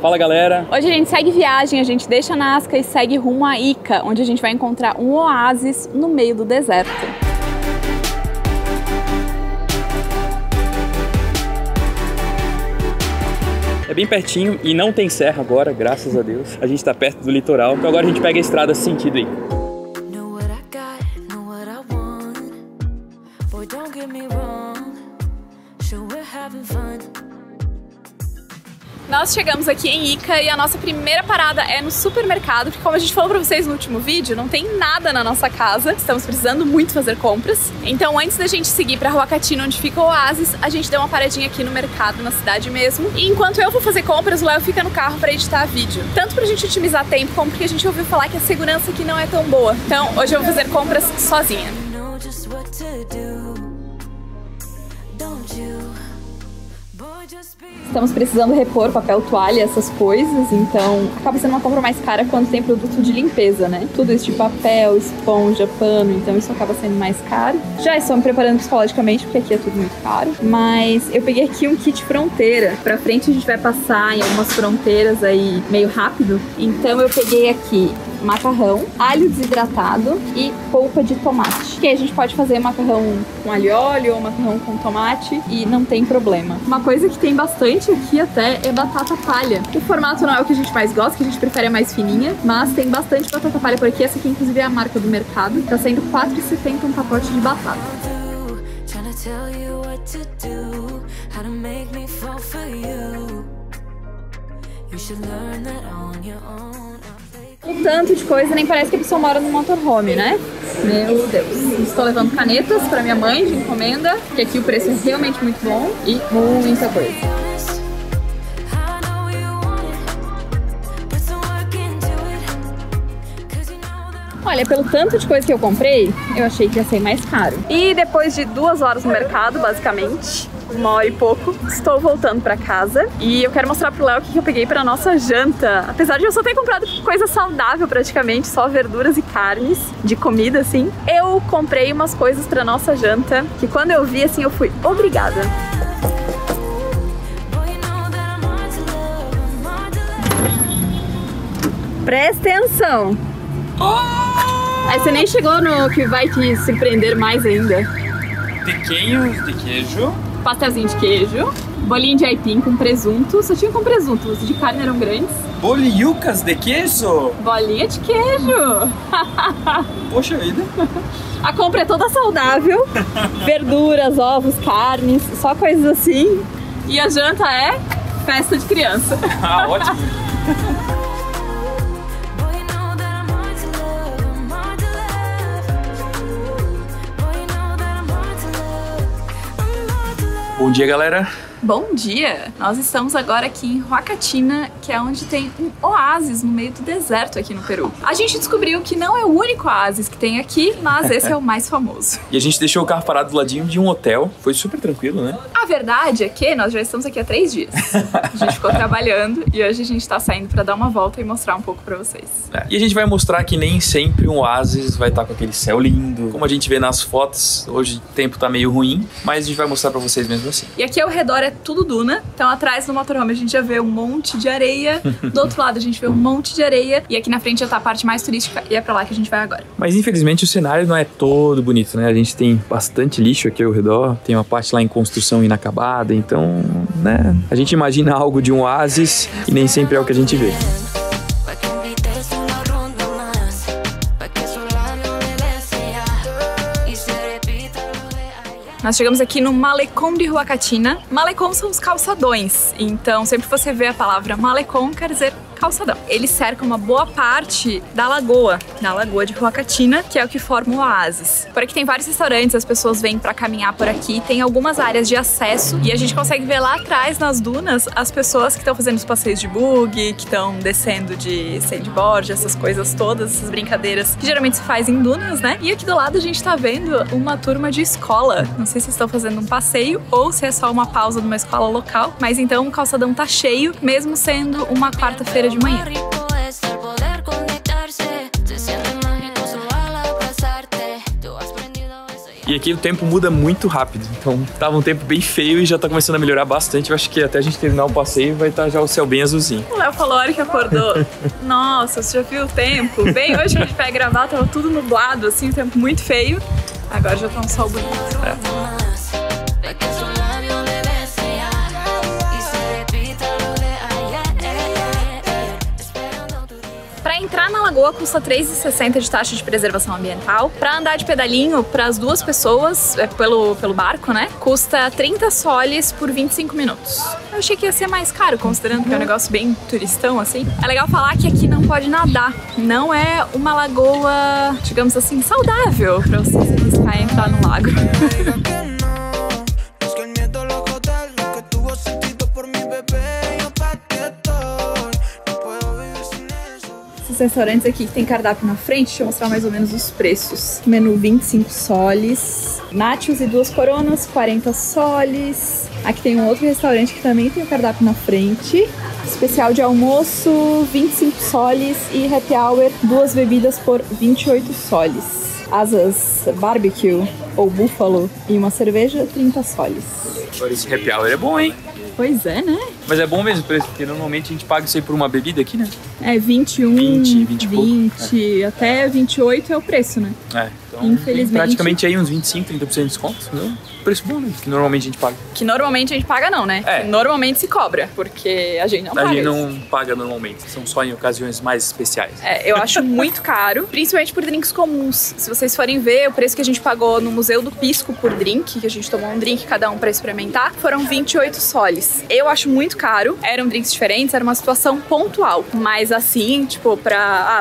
Fala galera! Hoje a gente segue viagem, a gente deixa a Nazca e segue rumo a Ica, onde a gente vai encontrar um oásis no meio do deserto. É bem pertinho e não tem serra agora, graças a Deus. A gente tá perto do litoral, então agora a gente pega a estrada sentido Ica. Nós chegamos aqui em Ica e a nossa primeira parada é no supermercado, porque como a gente falou pra vocês no último vídeo, não tem nada na nossa casa, estamos precisando muito fazer compras. Então antes da gente seguir pra Huacachina, onde fica o oásis, a gente deu uma paradinha aqui no mercado, na cidade mesmo. E enquanto eu vou fazer compras, o Léo fica no carro pra editar vídeo. Tanto pra gente otimizar tempo, como porque a gente ouviu falar que a segurança aqui não é tão boa. Então hoje eu vou fazer compras sozinha. Estamos precisando repor papel toalha, essas coisas, então acaba sendo uma compra mais cara quando tem produto de limpeza, né? Tudo isso de papel, esponja, pano, então isso acaba sendo mais caro. Já estou me preparando psicologicamente, porque aqui é tudo muito caro, mas eu peguei aqui um kit fronteira. Pra frente a gente vai passar em algumas fronteiras aí meio rápido, então eu peguei aqui macarrão, alho desidratado e polpa de tomate. Que a gente pode fazer macarrão com alho e óleo ou macarrão com tomate e não tem problema. Uma coisa que tem bastante aqui até é batata palha. O formato não é o que a gente mais gosta, que a gente prefere a mais fininha, mas tem bastante batata palha por aqui. Essa aqui inclusive é a marca do mercado. Tá saindo R$4,70 um pacote de batata. O tanto de coisa, nem parece que a pessoa mora no motorhome, né? Meu Deus. Estou levando canetas para minha mãe de encomenda, porque aqui o preço é realmente muito bom e muita coisa. Olha, pelo tanto de coisa que eu comprei, eu achei que ia ser mais caro. E depois de 2 horas no mercado, basicamente, 1 hora e pouco, estou voltando pra casa e eu quero mostrar pro Léo o que eu peguei pra nossa janta. Apesar de eu só ter comprado coisa saudável praticamente, só verduras e carnes de comida, assim, eu comprei umas coisas pra nossa janta que quando eu vi, assim, eu fui obrigada. Presta atenção! Aí você nem chegou no que vai te surpreender mais ainda. Pequenos de queijo. Pastelzinho de queijo. Bolinho de aipim com presunto. Só tinha com presunto, os de carne eram grandes. Boliucas de queijo. Bolinha de queijo. Poxa vida. A compra é toda saudável. Verduras, ovos, carnes, só coisas assim. E a janta é festa de criança. Ah, ótimo. Bom dia, galera! Bom dia! Nós estamos agora aqui em Huacachina, que é onde tem um oásis no meio do deserto aqui no Peru. A gente descobriu que não é o único oásis que tem aqui, mas esse é o mais famoso. E a gente deixou o carro parado do ladinho de um hotel. Foi super tranquilo, né? A verdade é que nós já estamos aqui há 3 dias. A gente ficou trabalhando e hoje a gente tá saindo pra dar uma volta e mostrar um pouco pra vocês. E a gente vai mostrar que nem sempre um oásis vai estar com aquele céu lindo. Como a gente vê nas fotos, hoje o tempo tá meio ruim, mas a gente vai mostrar pra vocês mesmo assim. E aqui ao redor é tudo duna, então atrás do motorhome a gente já vê um monte de areia, do outro lado a gente vê um monte de areia e aqui na frente já tá a parte mais turística e é pra lá que a gente vai agora. Mas infelizmente o cenário não é todo bonito, né? A gente tem bastante lixo aqui ao redor, tem uma parte lá em construção inacabada, então, né? A gente imagina algo de um oásis e nem sempre é o que a gente vê. Nós chegamos aqui no Malecón de Huacachina. Malecón são os calçadões, então sempre que você vê a palavra Malecón, quer dizer calçadão. Ele cerca uma boa parte da lagoa de Huacachina, que é o que forma o oásis. Por aqui tem vários restaurantes, as pessoas vêm pra caminhar por aqui, tem algumas áreas de acesso e a gente consegue ver lá atrás, nas dunas, as pessoas que estão fazendo os passeios de buggy, que estão descendo de sandboard, essas coisas todas, essas brincadeiras que geralmente se faz em dunas, né? E aqui do lado a gente tá vendo uma turma de escola. Não sei se estão fazendo um passeio ou se é só uma pausa numa escola local, mas então o calçadão tá cheio, mesmo sendo uma quarta-feira de manhã. E aqui o tempo muda muito rápido. Então tava um tempo bem feio e já tá começando a melhorar bastante. Eu acho que até a gente terminar o passeio vai estar já o céu bem azulzinho. O Léo falou a hora que acordou. Nossa, você já viu o tempo? Bem, hoje a gente vai gravar, tava tudo nublado, assim, o tempo muito feio. Agora já tá um sol bonito. Para entrar na lagoa custa R$3,60 de taxa de preservação ambiental. Para andar de pedalinho para as 2 pessoas, pelo barco, né? Custa 30 soles por 25 minutos. Eu achei que ia ser mais caro, considerando que é um negócio bem turistão, assim. É legal falar que aqui não pode nadar. Não é uma lagoa, digamos assim, saudável para você se arriscar e entrar no lago. Esses restaurantes aqui que tem cardápio na frente, deixa eu mostrar mais ou menos os preços. Menu 25 soles, nachos e 2 coronas, 40 soles. Aqui tem um outro restaurante que também tem o cardápio na frente. Especial de almoço, 25 soles e happy hour, 2 bebidas por 28 soles. Asas barbecue ou búfalo e uma cerveja, 30 soles. Agora esse happy hour é bom, hein? Pois é, né? Mas é bom mesmo o preço, porque normalmente a gente paga isso aí por uma bebida aqui, né? É 21, 20 até 28 é o preço, né? É, então infelizmente, praticamente aí uns 25, 30% de desconto, né? Preço bom, né? Que normalmente a gente paga. Que normalmente a gente paga não, né? É. Que normalmente se cobra, porque a gente não paga. A gente não paga normalmente, são só em ocasiões mais especiais. É, eu acho muito caro, principalmente por drinks comuns. Se vocês forem ver, o preço que a gente pagou no Museu do Pisco por drink, que a gente tomou um drink cada um pra experimentar, foram 28 soles. Eu acho muito caro, eram drinks diferentes, era uma situação pontual. Mas assim, tipo,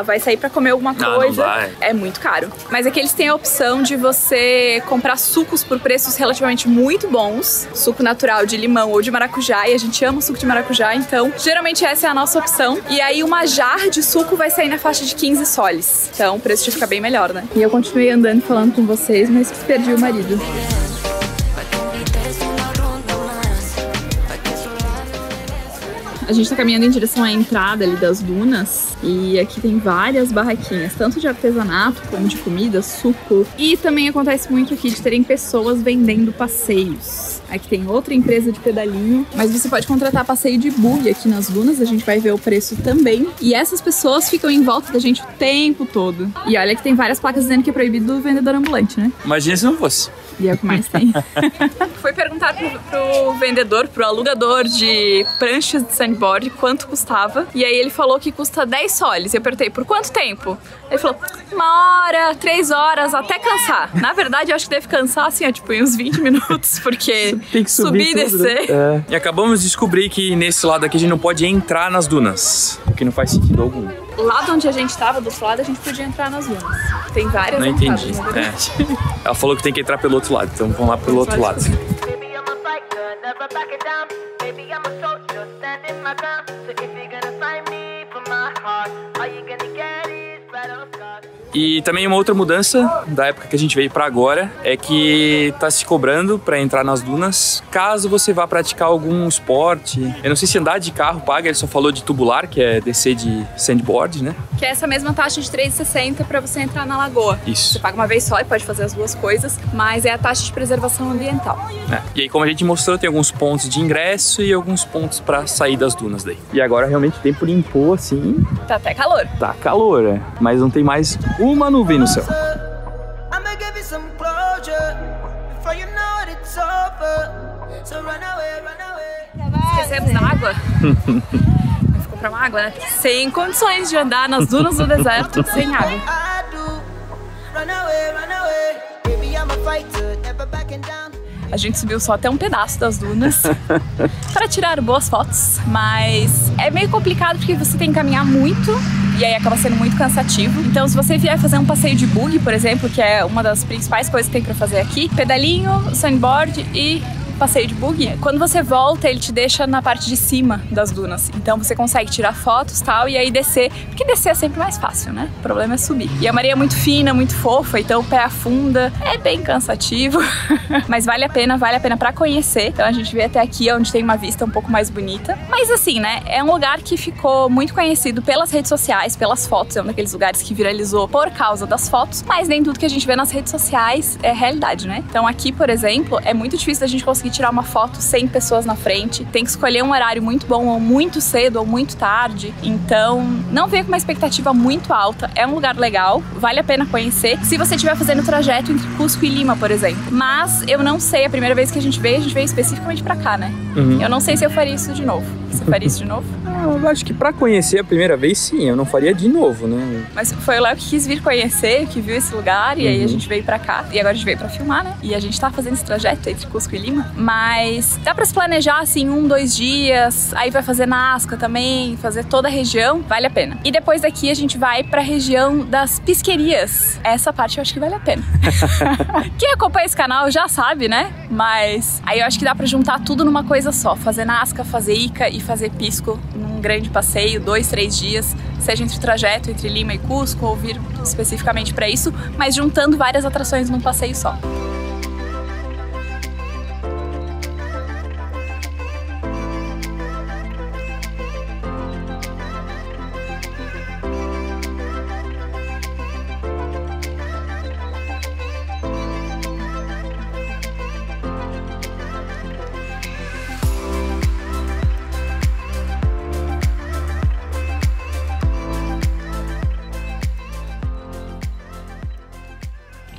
vai sair pra comer alguma coisa, não vai. É muito caro. Mas aqui eles têm a opção de você comprar sucos por preços relativamente muito bons. Suco natural de limão ou de maracujá, e a gente ama o suco de maracujá, então geralmente essa é a nossa opção. E aí uma jarra de suco vai sair na faixa de 15 soles. Então o preço fica bem melhor, né? E eu continuei andando falando com vocês, mas perdi o marido. A gente tá caminhando em direção à entrada ali das dunas e aqui tem várias barraquinhas, tanto de artesanato como de comida, suco. E também acontece muito aqui de terem pessoas vendendo passeios. Aqui tem outra empresa de pedalinho, mas você pode contratar passeio de buggy aqui nas dunas, a gente vai ver o preço também. E essas pessoas ficam em volta da gente o tempo todo. E olha que tem várias placas dizendo que é proibido o vendedor ambulante, né? Imagina se não fosse. E é o que mais tem. Foi perguntar pro vendedor, pro alugador de pranchas de sandboard quanto custava. E aí ele falou que custa 10 soles. E eu perguntei, por quanto tempo? Ele falou, 1 hora, 3 horas, até cansar. Na verdade, eu acho que deve cansar assim, tipo, em uns 20 minutos, porque tem que subir e descer. Né? É. E acabamos de descobrir que nesse lado aqui a gente não pode entrar nas dunas, o que não faz sentido algum. Lá de onde a gente tava, do outro lado, a gente podia entrar nas dunas. Tem várias Não entradas, entendi. Né? É. Ela falou que tem que entrar pelo outro lado, então vamos lá pelo outro lado. E também uma outra mudança da época que a gente veio pra agora é que tá se cobrando pra entrar nas dunas caso você vá praticar algum esporte. Eu não sei se andar de carro paga, ele só falou de tubular, que é descer de sandboard, né? Que é essa mesma taxa de R$3,60 pra você entrar na lagoa. Isso. Você paga uma vez só e pode fazer as duas coisas, mas é a taxa de preservação ambiental. É. E aí, como a gente mostrou, tem alguns pontos de ingresso e alguns pontos pra sair das dunas daí. E agora realmente o tempo limpou assim. Tá até calor. Tá calor, é. Mas não tem mais uma nuvem no céu. Esquecemos da água? Vamos comprar uma água, né? Sem condições de andar nas dunas do deserto sem água. A gente subiu só até um pedaço das dunas para tirar boas fotos, mas é meio complicado porque você tem que caminhar muito e aí acaba sendo muito cansativo. Então se você vier fazer um passeio de buggy, por exemplo, que é uma das principais coisas que tem para fazer aqui, pedalinho, sandboard e passeio de buggy, quando você volta, ele te deixa na parte de cima das dunas. Então você consegue tirar fotos e tal, e aí descer, porque descer é sempre mais fácil, né? O problema é subir. E a mareia é muito fina, muito fofa, então o pé afunda, é bem cansativo, mas vale a pena pra conhecer. Então a gente veio até aqui, onde tem uma vista um pouco mais bonita. Mas assim, né, é um lugar que ficou muito conhecido pelas redes sociais, pelas fotos, é um daqueles lugares que viralizou por causa das fotos, mas nem tudo que a gente vê nas redes sociais é realidade, né? Então aqui, por exemplo, é muito difícil da gente conseguir tirar uma foto sem pessoas na frente, tem que escolher um horário muito bom, ou muito cedo, ou muito tarde, então não venha com uma expectativa muito alta, é um lugar legal, vale a pena conhecer, se você estiver fazendo o trajeto entre Cusco e Lima, por exemplo. Mas eu não sei, a primeira vez que a gente veio especificamente pra cá, né? Eu não sei se eu faria isso de novo. Você faria isso de novo? Eu acho que pra conhecer a primeira vez, sim, eu não faria de novo, né? Mas foi o Léo que quis vir conhecer, que viu esse lugar, e aí a gente veio pra cá. E agora a gente veio pra filmar, né? E a gente tá fazendo esse trajeto entre Cusco e Lima. Mas dá pra se planejar, assim, 1, 2 dias. Aí vai fazer Nazca também, fazer toda a região. Vale a pena. E depois daqui a gente vai pra região das pisquerias. Essa parte eu acho que vale a pena. Quem acompanha esse canal já sabe, né? Mas aí eu acho que dá pra juntar tudo numa coisa só. Fazer Nazca, fazer Ica e fazer Pisco num grande passeio, 2, 3 dias, seja entre o trajeto entre Lima e Cusco, ou vir especificamente para isso, mas juntando várias atrações num passeio só.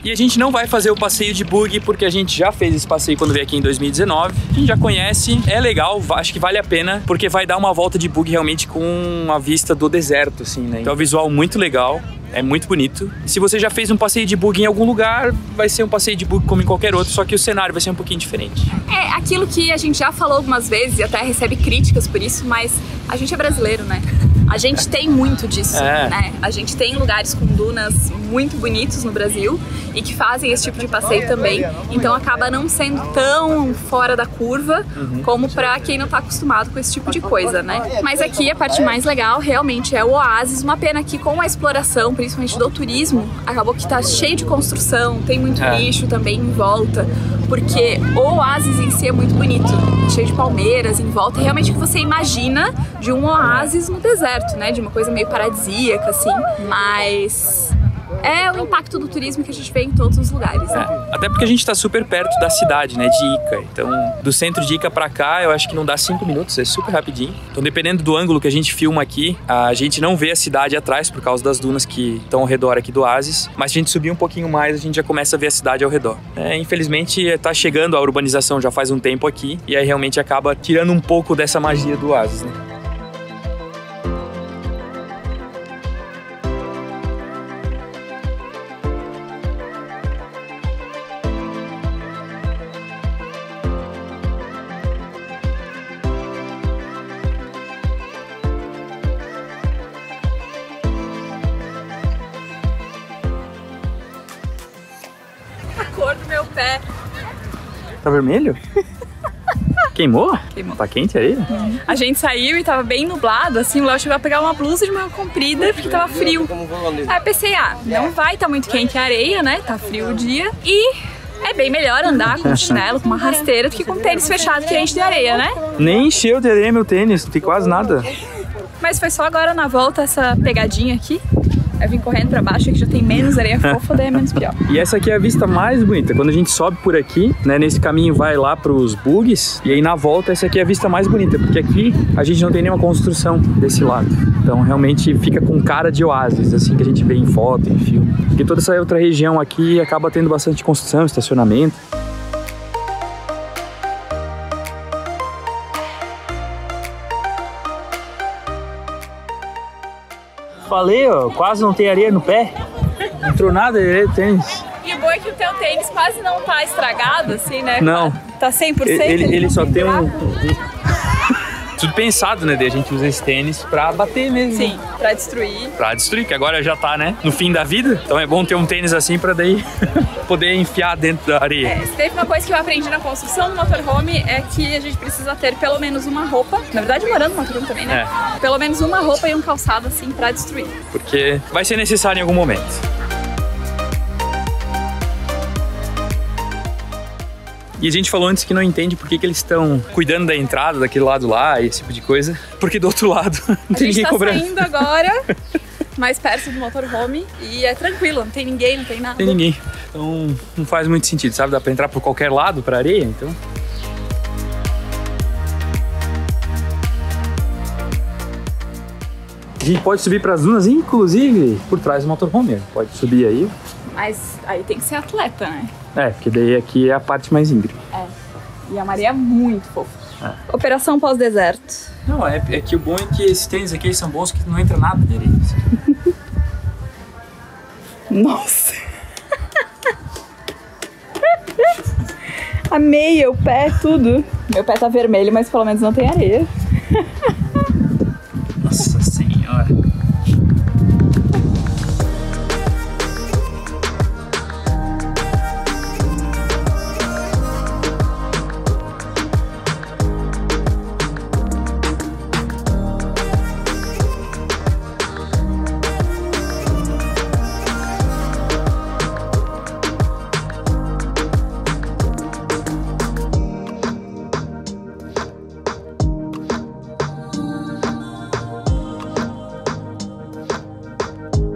E a gente não vai fazer o passeio de buggy porque a gente já fez esse passeio quando veio aqui em 2019. A gente já conhece, é legal, acho que vale a pena, porque vai dar uma volta de buggy realmente com a vista do deserto, assim, né? Então é um visual muito legal. É muito bonito. Se você já fez um passeio de buggy em algum lugar, vai ser um passeio de buggy como em qualquer outro, só que o cenário vai ser um pouquinho diferente. É aquilo que a gente já falou algumas vezes e até recebe críticas por isso, mas a gente é brasileiro, né? A gente tem muito disso, né? A gente tem lugares com dunas muito bonitos no Brasil e que fazem esse tipo de passeio também. Então acaba não sendo tão fora da curva como pra quem não tá acostumado com esse tipo de coisa, né? Mas aqui a parte mais legal realmente é o oásis. Uma pena que com a exploração, principalmente do turismo, acabou que tá cheio de construção, tem muito lixo também em volta, porque o oásis em si é muito bonito, cheio de palmeiras em volta, realmente o que você imagina de um oásis no deserto, né? De uma coisa meio paradisíaca, assim, mas é o impacto do turismo que a gente vê em todos os lugares, né? Até porque a gente tá super perto da cidade, né, de Ica. Então, do centro de Ica pra cá, eu acho que não dá 5 minutos, é super rapidinho. Então, dependendo do ângulo que a gente filma aqui, a gente não vê a cidade atrás por causa das dunas que estão ao redor aqui do oásis. Mas se a gente subir um pouquinho mais, a gente já começa a ver a cidade ao redor. Infelizmente, tá chegando a urbanização já faz um tempo aqui, e aí realmente acaba tirando um pouco dessa magia do oásis, né? Cor do meu pé. Tá vermelho? Queimou? Queimou. Tá quente aí? A gente saiu e tava bem nublado, assim, o Léo chegou a pegar uma blusa de manga comprida porque tava frio. Aí eu pensei, não vai tá muito quente a areia, né? Tá frio o dia. E é bem melhor andar com chinelo, com uma rasteira, do que com tênis fechado que enche de areia, né? Nem encheu de areia meu tênis, não tem quase nada. Mas foi só agora na volta essa pegadinha aqui. Aí vim correndo pra baixo, que já tem menos areia fofa, daí é menos pior. E essa aqui é a vista mais bonita. Quando a gente sobe por aqui, né, nesse caminho vai lá pros bugs, e aí na volta essa aqui é a vista mais bonita, porque aqui a gente não tem nenhuma construção desse lado. Então realmente fica com cara de oásis, assim que a gente vê em foto, em filme. Porque toda essa outra região aqui acaba tendo bastante construção, estacionamento. Falei, ó, quase não tem areia no pé. Não entrou nada de areia no tênis. E o bom é que o teu tênis quase não tá estragado, assim, né? Não. Tá 100%? Ele só tem um... tudo pensado, né? Daí a gente usa esse tênis pra bater mesmo. Sim, pra destruir. Pra destruir, que agora já tá, né? No fim da vida. Então é bom ter um tênis assim pra daí poder enfiar dentro da areia. Se teve uma coisa que eu aprendi na construção do motorhome é que a gente precisa ter pelo menos uma roupa. Na verdade, morando no motorhome também, né? Pelo menos uma roupa e um calçado assim pra destruir. Porque vai ser necessário em algum momento. E a gente falou antes que não entende por que eles estão cuidando da entrada daquele lado lá e esse tipo de coisa. Porque do outro lado não tem ninguém cobrando. A gente tá saindo agora mais perto do motorhome e é tranquilo, não tem ninguém, não tem nada. Não tem ninguém. Então não faz muito sentido, sabe? Dá pra entrar por qualquer lado, pra areia, então... A gente pode subir pras dunas, inclusive, por trás do motorhome. Pode subir aí. Mas aí tem que ser atleta, né? Porque daí aqui é a parte mais íngreme. E a Maria é muito fofa. Operação pós-deserto. Não, é que o bom é que esses tênis aqui são bons que não entra nada direito. Nossa! A meia, o pé, tudo. Meu pé tá vermelho, mas pelo menos não tem areia. Nossa senhora.